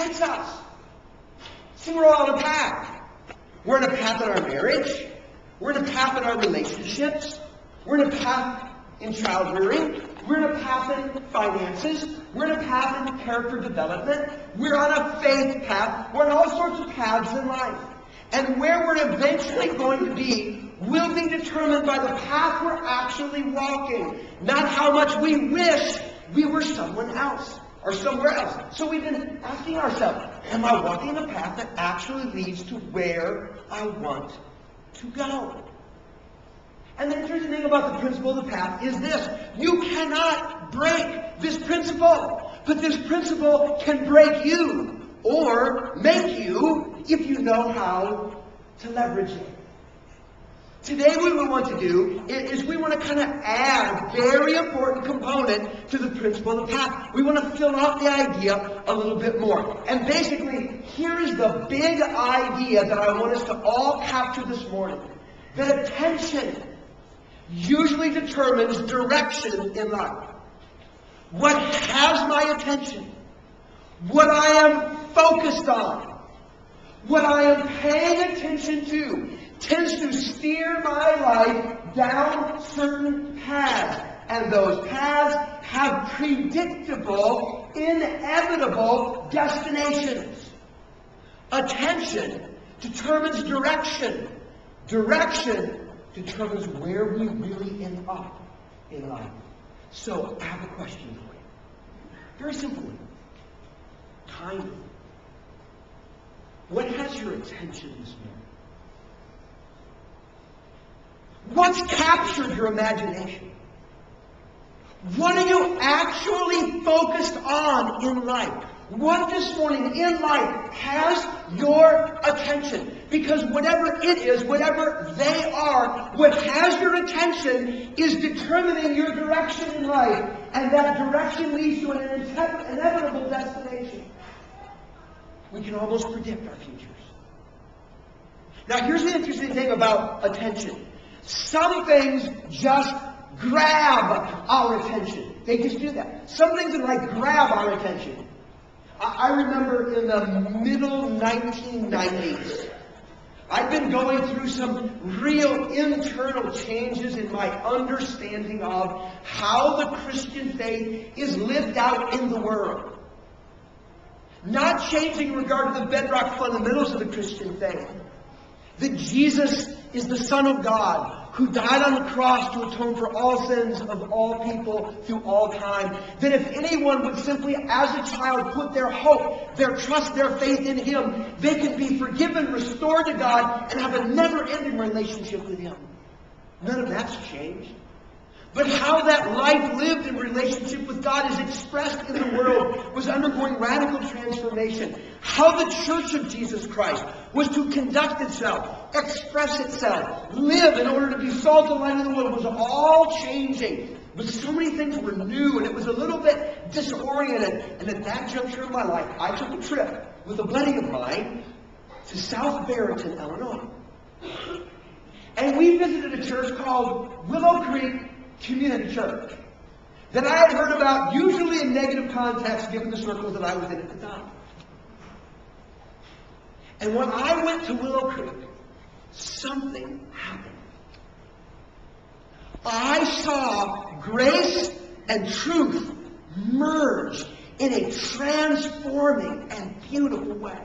It's us. See, we're all on a path. We're in a path in our marriage. We're in a path in our relationships. We're in a path in child rearing. We're in a path in finances. We're in a path in character development. We're on a faith path. We're on all sorts of paths in life. And where we're eventually going to be will be determined by the path we're actually walking, not how much we wish we were someone else or somewhere else. So we've been asking ourselves, am I walking a path that actually leads to where I want to go? And the interesting thing about the principle of the path is this. You cannot break this principle, but this principle can break you or make you if you know how to leverage it. Today what we want to do is we want to kind of add a very important component to the principle of the path. We want to fill out the idea a little bit more. And basically, here is the big idea that I want us to all capture this morning. That attention usually determines direction in life. What has my attention, what I am focused on, what I am paying attention to, tends to steer my life down certain paths. And those paths have predictable, inevitable destinations. Attention determines direction. Direction determines where we really end up in life. So, I have a question for you. Very simply. Kind of. What has your attention this morning? What's captured your imagination? What are you actually focused on in life? What this morning in life has your attention? Because whatever it is, whatever they are, what has your attention is determining your direction in life. And that direction leads to an inevitable destination. We can almost predict our futures. Now here's the interesting thing about attention. Some things just grab our attention. They just do that. Some things that like grab our attention. I remember in the middle 1990s, I've been going through some real internal changes in my understanding of how the Christian faith is lived out in the world. Not changing in regard to the bedrock fundamentals of the Christian faith. That Jesus is the Son of God who died on the cross to atone for all sins of all people through all time. That if anyone would simply, as a child, put their hope, their trust, their faith in Him, they could be forgiven, restored to God, and have a never-ending relationship with Him. None of that's changed. But how that life lived in relationship with God is expressed in the world was undergoing radical transformation. How the Church of Jesus Christ was to conduct itself, express itself, live in order to be salt and light in the world was all changing. But so many things were new, and it was a little bit disoriented. And at that juncture of my life, I took a trip with a buddy of mine to South Barrington, Illinois. And we visited a church called Willow Creek Community Church that I had heard about, usually in negative context given the circles that I was in at the time. And when I went to Willow Creek, something happened. I saw grace and truth merge in a transforming and beautiful way.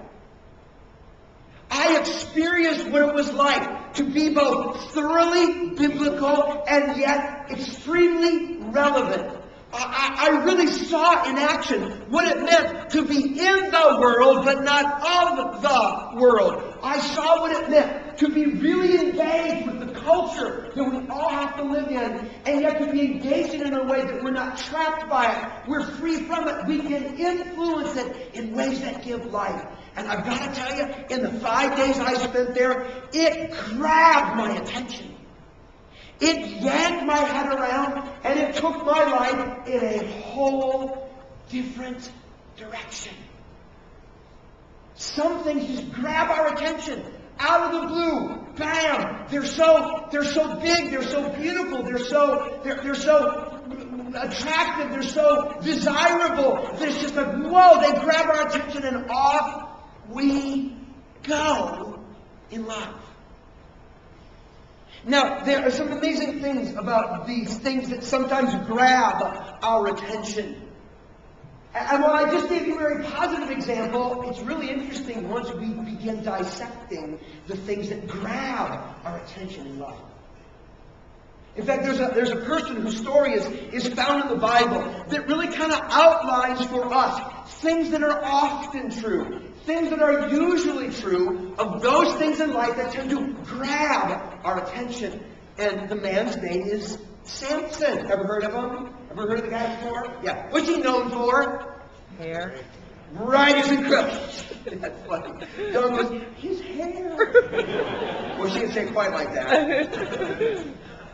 I experienced what it was like to be both thoroughly biblical and yet extremely relevant. I really saw in action what it meant to be in the world but not of the world. I saw what it meant to be really engaged with the culture that we all have to live in, and yet to be engaged in a way that we're not trapped by it. We're free from it. We can influence it in ways that give life. And I've got to tell you, in the 5 days I spent there, it grabbed my attention. It yanked my head around, and it took my life in a whole different direction. Some things just grab our attention out of the blue. Bam! They're so big. They're so beautiful. They're so attractive, they're so desirable. There's just like, whoa, they grab our attention and off we go in life. Now, there are some amazing things about these things that sometimes grab our attention. And while I just gave you a very positive example, it's really interesting once we begin dissecting the things that grab our attention in life. In fact, there's a person whose story is found in the Bible that really kind of outlines for us things that are often true, things that are usually true of those things in life that tend to grab our attention. And the man's name is Samson. Ever heard of him? Ever heard of the guy before? Yeah. What's he known for? Hair. Right, he's incredible. That's funny. Dawn goes, his hair. Well, she didn't say it quite like that.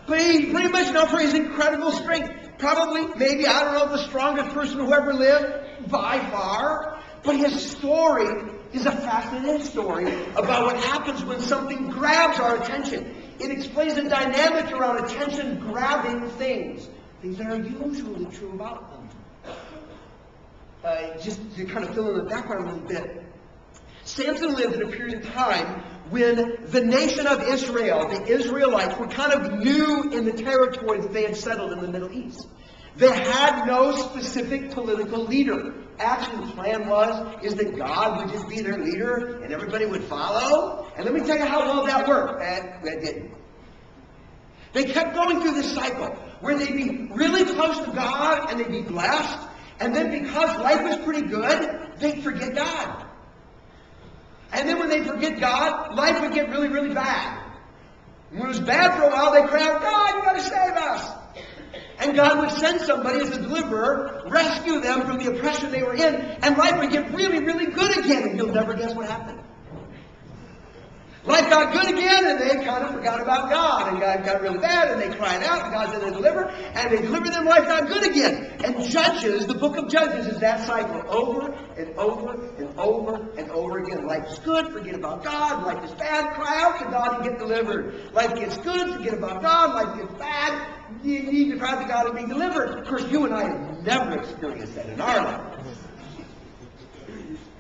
But he's pretty much known for his incredible strength. Probably, maybe, I don't know, the strongest person who ever lived, by far. But his story is a fascinating story about what happens when something grabs our attention. It explains the dynamic around attention-grabbing things that are usually true about them. Just to kind of fill in the background a little bit, Samson lived in a period of time when the nation of Israel, the Israelites, were kind of new in the territory that they had settled in the Middle East. They had no specific political leader. Actually, the plan is that God would just be their leader and everybody would follow. And let me tell you how well that worked. That didn't. They kept going through this cycle where they'd be really close to God and they'd be blessed. And then because life was pretty good, they'd forget God. And then when they forget God, life would get really, really bad. And when it was bad for a while, they cried out, God, you got to save us. And God would send somebody as a deliverer, rescue them from the oppression they were in, and life would get really, really good again. And you'll never guess what happened. Life got good again, and they kind of forgot about God. And God got really bad, and they cried out, and God said they deliver, and they delivered them, life got good again. And Judges, the book of Judges, is that cycle over and over and over and over again. Life is good, forget about God. Life is bad, cry out to God and get delivered. Life gets good, forget about God. Life gets bad, you need to cry to God and be delivered. Of course, you and I have never experienced that in our life.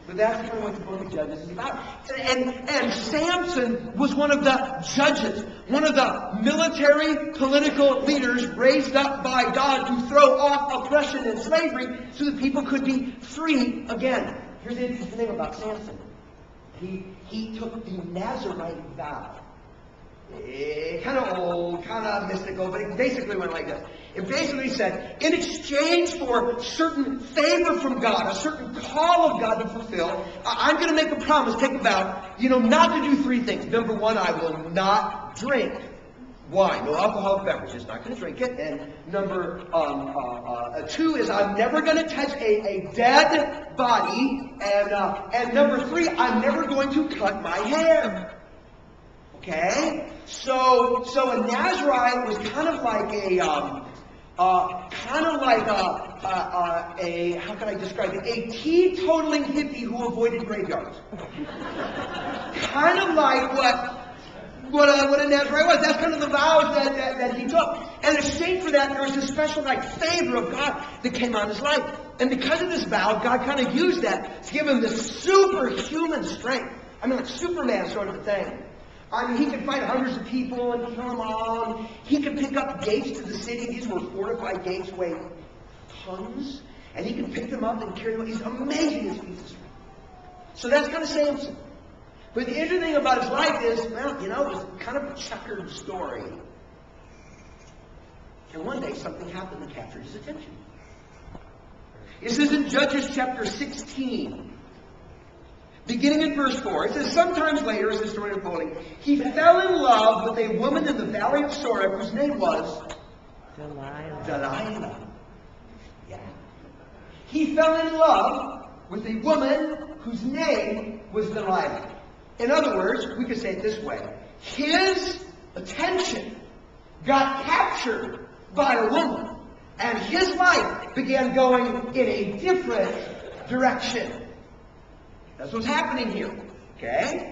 But that's kind of what the book of Judges is about. And Samson was one of the judges, one of the military, political leaders raised up by God to throw off oppression and slavery so that people could be free again. Here's the interesting thing about Samson. He took the Nazarite vow. Kind of old, kind of mystical, but it basically went like this. It basically said, in exchange for certain favor from God, a certain call of God to fulfill, I'm going to make a promise, take a vow, not to do three things. Number one, I will not drink wine, no alcoholic beverages, not going to drink it. And number two is I'm never going to touch a dead body. And number three, I'm never going to cut my hair. Okay? So a Nazarite was kind of like how can I describe it? A teetotaling hippie who avoided graveyards. Kind of like what a Nazarite was. That's kind of the vows that he took. And in exchange for that, there was this special favor of God that came on his life. And because of this vow, God kind of used that to give him this superhuman strength. I mean, like Superman sort of a thing. I mean, he could fight hundreds of people and kill them all. He could pick up gates to the city. These were fortified gates weighing tons. And he could pick them up and carry them. He's amazing, this piece of strength. So that's kind of Samson. But the interesting thing about his life is, it was kind of a checkered story. And one day something happened that captured his attention. It says in Judges chapter 16, beginning in verse 4, it says, sometimes later, as the story unfolding, he fell in love with a woman in the valley of Sorek whose name was Delilah. Yeah. He fell in love with a woman whose name was Delilah. In other words, we could say it this way. His attention got captured by a woman, and his life began going in a different direction. That's what's happening here. Okay?